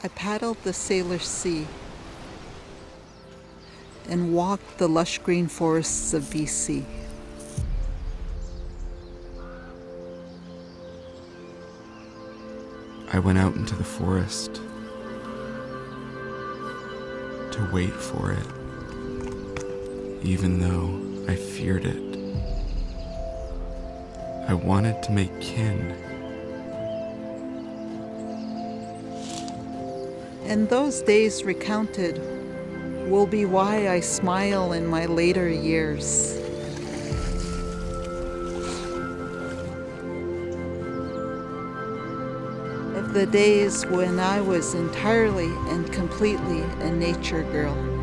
I paddled the sailor sea and walked the lush green forests of BC. I went out into the forest to wait for it, even though I feared it. I wanted to make kin. And those days recounted will be why I smile in my later years. Of the days when I was entirely and completely a nature girl.